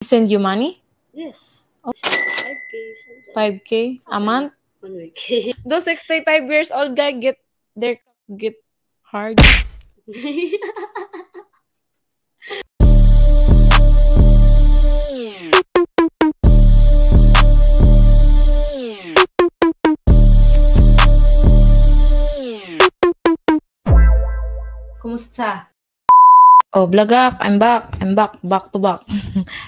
Send you money? Yes. Oh. 5K. 5K a month? 1 week. Those 65 years old guy get hard. Kumusta? Oh, Blagak, I'm back. Back to back.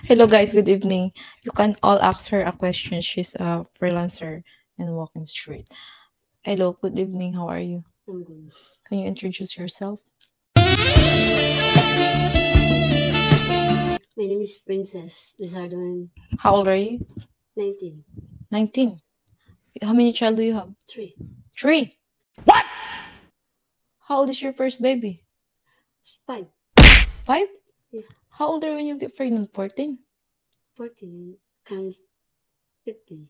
Hello guys, good evening. You can all ask her a question. She's a freelancer and walking street. Hello, good evening. How are you? I'm good. Can you introduce yourself? My name is Princess Lizardo. How old are you? 19. 19. How many child do you have? 3. 3. What? How old is your first baby? 5. 5? Yeah. How old are you when you get pregnant? 14? 14. Coming 15.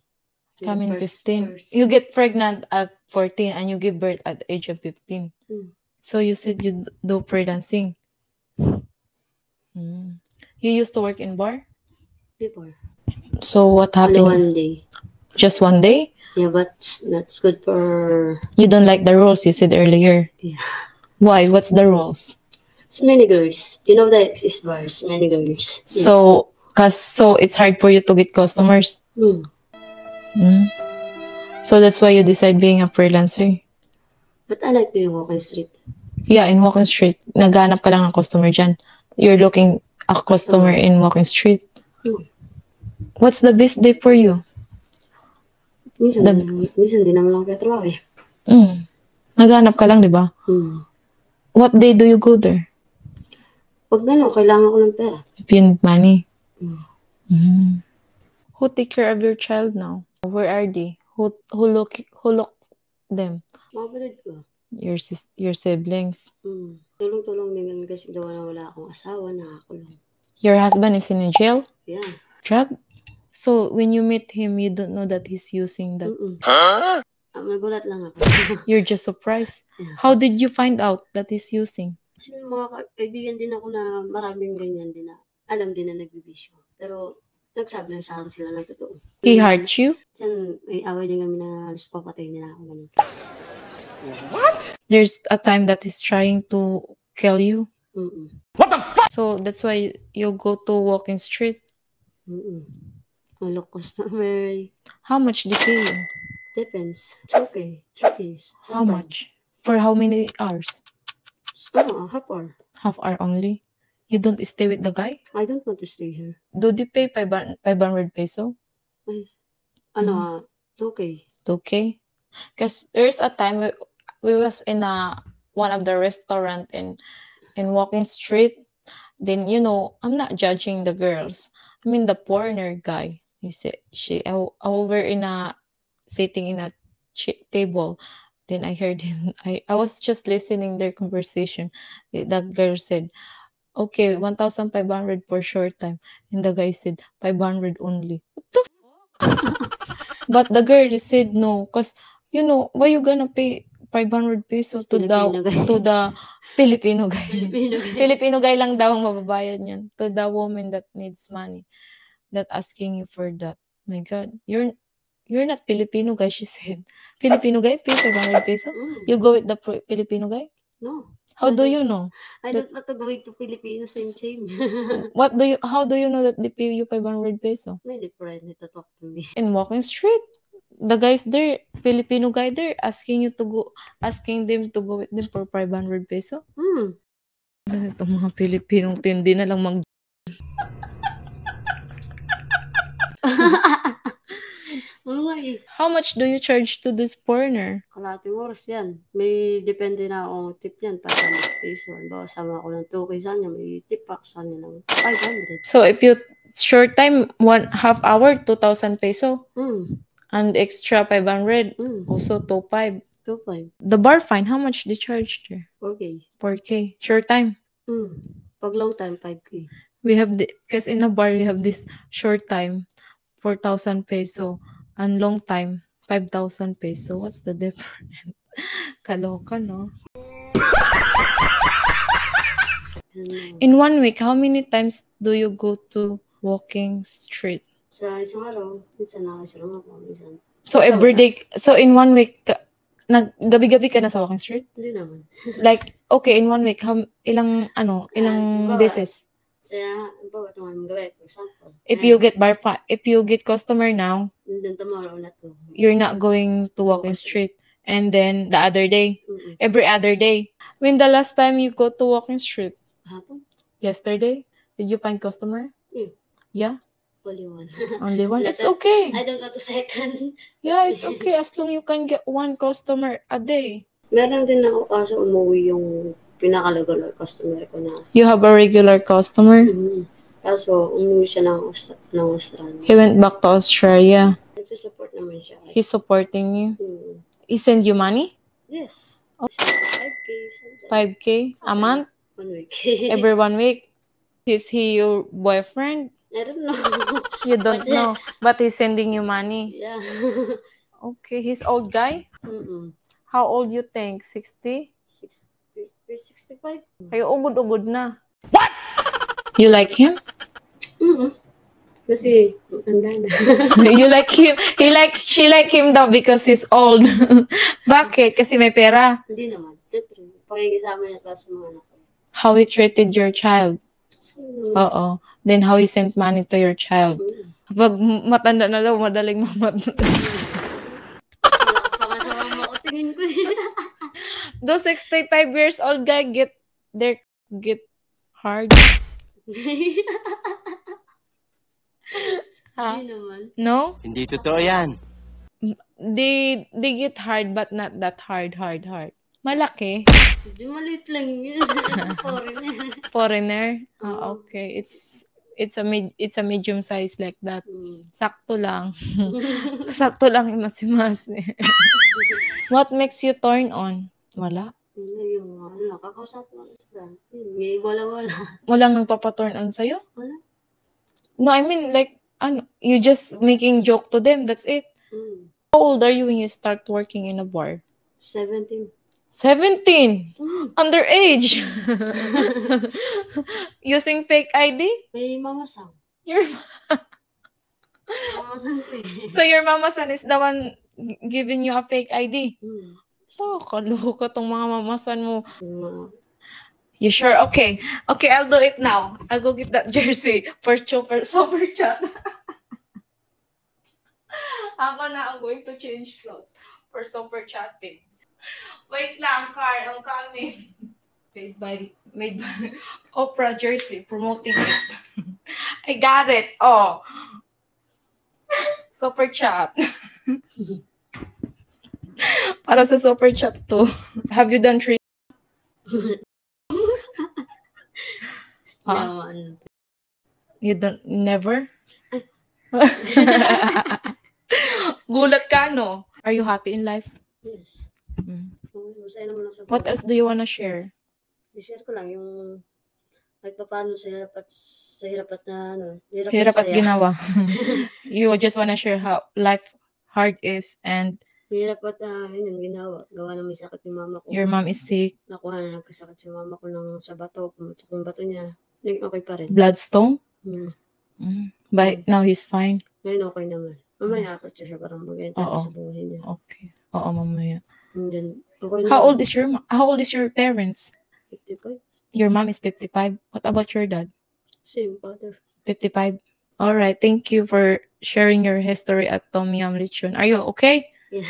Coming 15. You get pregnant at 14 and you give birth at the age of 15. So you said you do pre-dancing. You used to work in bar? Before. So what happened? Only 1 day. Just 1 day? Yeah, but that's good for... You don't like the rules you said earlier? Yeah. Why? What's the rules? It's many girls. You know that it's bars, many girls. Yeah. So it's hard for you to get customers? So that's why you decide being a freelancer? But I like doing walking street. Yeah, in walking street. Naghanap ka lang ng customer dyan. You're looking a customer in walking street. What's the best day for you? Minsan di naman lang kaya trabaho eh. Naghanap ka lang, di ba? What day do you go there? Pag gano'n, kailangan ko ng pera. If you need money. Who take care of your child now? Where are they? Who look them? Mga balad ko. Your siblings? Tulong-tulong din kami kasi gawa na wala akong asawa, nakakulong. Your husband is in jail? Yeah. Drug? So, when you meet him, you don't know that he's using that? Huh? Nagulat lang ako. You're just surprised? Yeah. How did you find out that he's using? Kasi mga kaibigan din ako na maraming ganyan din na alam din na nagbibisyo. Pero nagsabi lang sa akin sila ng totoo. He hurt you? Kasi may away din kami na gusto papatay nila ako. Ganun. What? There's a time that he's trying to kill you? What the fuck? So that's why you go to walking street? Look customer. How much they pay you? Depends. It's okay. It's okay. How much? For how many hours? Half hour. Half hour only? You don't stay with the guy? I don't want to stay here. Do they pay 500 peso? 2K. 2K? Because there's a time we was in one of the restaurant in walking street. Then, you know, I'm not judging the girls. I mean the foreigner guy. He said over sitting in a table. Then I heard him. I was just listening their conversation. That girl said, "Okay, 1,500 for short time," and the guy said 500 only. What the fuck? But the girl said no, cause you know why you gonna pay 500 peso to the Filipino guy. Filipino guy lang daw ang mababayad niyan to the woman that needs money, that asking you for that. My God, you're not Filipino guy, she said. Filipino guy pay 500 peso? You go with the Filipino guy? No. How do you know? I don't want to go to Filipino same. How do you know that they pay you 500 peso? May friend to talk to me. In walking street, the guys there, Filipino guy there, asking them to go with them for 500 peso? Itong mga Pilipinong tindi na lang mag... How much do you charge to this foreigner? Kalating oras yan. May depende na akong tip yan. 500 peso. Bawa sama ko ng 2K sa kanya, may tip pa sa kanya ng 500. So if you short time, 1/2 hour, 2,000 peso? And extra 500, also 2,500. 2,500. The bar fine, how much they charge there? 4K. 4K. Short time? Pag long time, 5K. We have because in a bar, we have this short time, 4,000 peso. And long time, 5,000 peso. What's the difference? Kaloka, no? In 1 week, how many times do you go to walking street. Sa isang araw, minsan nakasirang ako, minsan. So every day, so in 1 week, gabi-gabi ka na sa walking street? Hindi naman. Like, okay, in 1 week, ilang beses? Saya, bawat ng gabi, for example. If you get customer now, then tomorrow na to. You're not going to walking street. And then the other day, every other day. When the last time you go to walking street? Hapon. Yesterday? Did you find customer? Yeah? Only one. Only one? It's okay. I don't go to second. Yeah, it's okay as long you can get one customer a day. Meron din ako kaso umuwi yung pinaka-regular customer ko na. You have a regular customer? Kaso umuwi siya ng Australia. He went back to Australia. Nagsusupport naman siya. He's supporting you? He send you money? Yes. Oh. 5K. 5K a month? 1 week. Every 1 week? Is he your boyfriend? I don't know. You don't know, but he's sending you money. Yeah. Okay, he's old guy? How old you think? 60? 65. Ay, ugod-ugod na. What? You like him? Kasi, matanda na. You like him? She like him daw because he's old. Bakit? Kasi may pera? Hindi naman. Siyempre, pakikisama niya para sa mga anak ko. How he treated your child? Oo. Then how he sent money to your child? Pag matanda na daw, madaling mamatanda. Malakas pa nga sa mama ko, tingin ko. Those 65 years old guy get hard. Hindi naman. No? Hindi totoo yan. They get hard but not that hard. Malaki? Hindi, maliit lang yun. Foreigner? Okay. It's a medium size like that. Sakto lang. Sakto lang imasi-masi. What makes you turn on? Wala? Yung kakausap mo sila. Wala. Walang nagpapaturn on sa'yo? Wala. No, I mean like, you just making joke to them. That's it. How old are you when you start working in a bar? 17. 17? Underage? Using fake ID? May mama-san. Your Mama-san ko So your mama-san is the one giving you a fake ID? So, kaloka tong mga mamasan mo. You sure? Okay, I'll do it now. I'll go get that jersey for super chat. Ako na, I'm going to change clothes for super chatting. Wait lang, Carl, I'm coming. Made by Oprah jersey, promoting it. I got it. Oh, super chat. Para sa super chat to. Have you done treat? You don't, never? Gulat ka, no? Are you happy in life? Yes. What else do you wanna share? I-share ko lang yung kahit paano sa hirap at hirap at ginawa. You just wanna share how life hard is and hirap at yun yung ginawa. Gawa na may sakit yung mama ko. Your mom is sick. Nakuha na nagkasakit si mama ko sa bato. Pumatok yung bato niya. Okay pa rin. Bloodstone? But now he's fine? Ngayon okay naman. Mamaya ako siya parang mag-enter sa buhay niya. Okay. Oo, mamaya. And then, okay How old is your parents? 55. Your mom is 55. What about your dad? Same father. 55. All right. Thank you for sharing your history at Tom Yum Lechon. Are you okay? Yeah.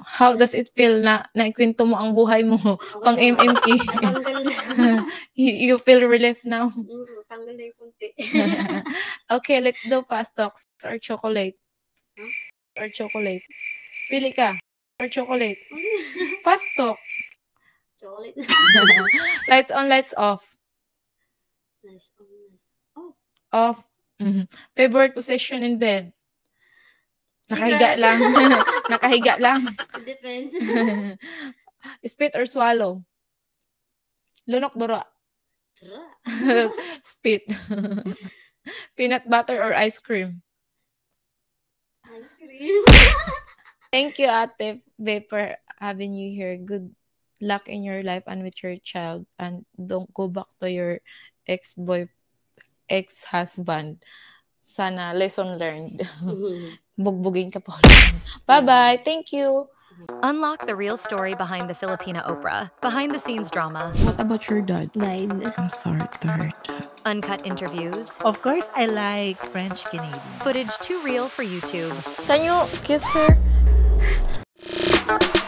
How does it feel na naikwento mo ang buhay mo pang MMK? You feel relief now? Tanggal na yung punti. Okay, let's do fast talks or chocolate. Or chocolate. Pili ka. Or chocolate. Fast talk. Chocolate. Lights on, lights off. Lights on, lights off. Off. Favorite position in bed? Nakahiga lang. Nakahiga lang. It depends. Spit or swallow? Lunok dura. Spit. Peanut butter or ice cream? Ice cream. Thank you, Ate Be, for having you here. Good luck in your life and with your child. And don't go back to your ex-boyfriend. ex-husband. Sana lesson learned. Mhm. Bugbugin ka pa ulit. Bye-bye. Thank you. Unlock the real story behind the Filipina Oprah, behind the scenes drama, What about your dad? 9. I'm sorry to hear that. uncut interviews, Of course, I like French Canadian. footage too real for YouTube. Can you kiss her?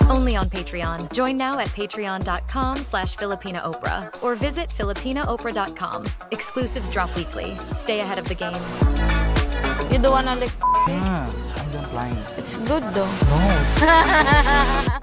Only on Patreon. Join now at patreon.com/Filipina Oprah or visit filipinaoprah.com. Exclusives drop weekly. Stay ahead of the game. You don't wanna lick? I don't like. It's good though. No.